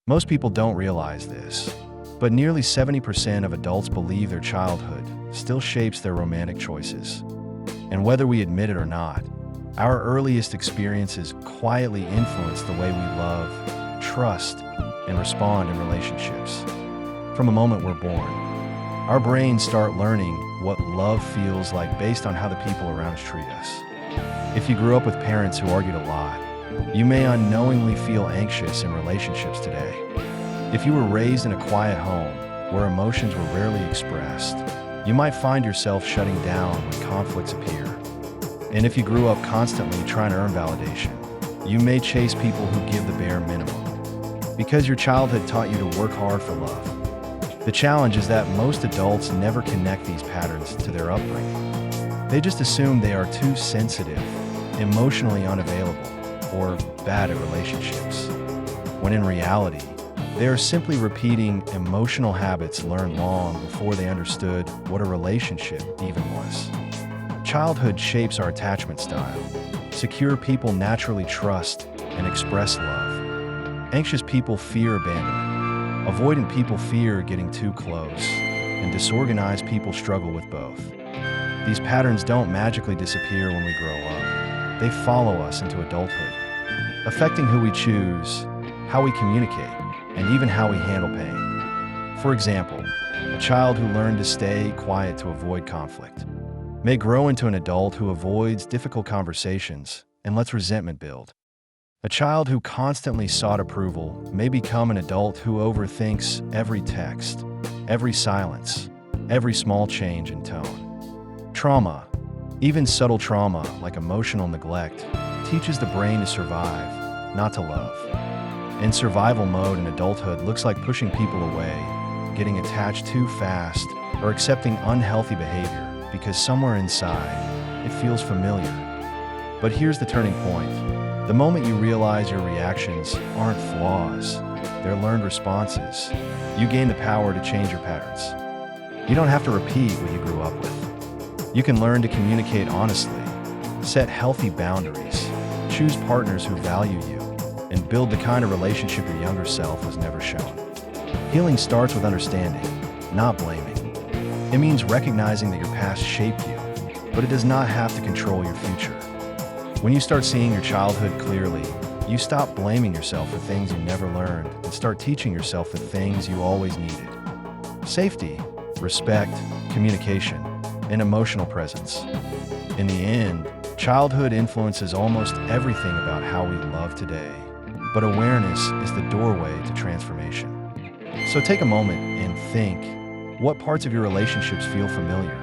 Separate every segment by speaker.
Speaker 1: Most people don't realize this, but nearly 70% of adults believe their childhood still shapes their romantic choices. And whether we admit it or not, our earliest experiences quietly influence the way we love, trust, and respond in relationships. From the moment we're born, our brains start learning what love feels like based on how the people around us treat us. If you grew up with parents who argued a lot, you may unknowingly feel anxious in relationships today. If you were raised in a quiet home where emotions were rarely expressed, you might find yourself shutting down when conflicts appear. And if you grew up constantly trying to earn validation, you may chase people who give the bare minimum, because your childhood taught you to work hard for love. The challenge is that most adults never connect these patterns to their upbringing. They just assume they are too sensitive, emotionally unavailable, or bad at relationships, when in reality, they are simply repeating emotional habits learned long before they understood what a relationship even was. Childhood shapes our attachment style. Secure people naturally trust and express love. Anxious people fear abandonment. Avoidant people fear getting too close, and disorganized people struggle with both. These patterns don't magically disappear when we grow up. They follow us into adulthood, affecting who we choose, how we communicate, and even how we handle pain. For example, a child who learned to stay quiet to avoid conflict may grow into an adult who avoids difficult conversations and lets resentment build. A child who constantly sought approval may become an adult who overthinks every text, every silence, every small change in tone. Trauma, even subtle trauma like emotional neglect, teaches the brain to survive, not to love. And survival mode in adulthood looks like pushing people away, getting attached too fast, or accepting unhealthy behavior because somewhere inside, it feels familiar. But here's the turning point. The moment you realize your reactions aren't flaws, they're learned responses, you gain the power to change your patterns. You don't have to repeat what you grew up with. You can learn to communicate honestly, set healthy boundaries, choose partners who value you, and build the kind of relationship your younger self was never shown. Healing starts with understanding, not blaming. It means recognizing that your past shaped you, but it does not have to control your future. When you start seeing your childhood clearly, you stop blaming yourself for things you never learned and start teaching yourself the things you always needed. Safety, respect, communication, and emotional presence. In the end, childhood influences almost everything about how we love today, but awareness is the doorway to transformation. So take a moment and think, what parts of your relationships feel familiar,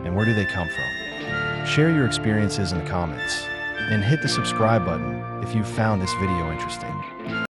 Speaker 1: and where do they come from? Share your experiences in the comments, and hit the subscribe button if you found this video interesting.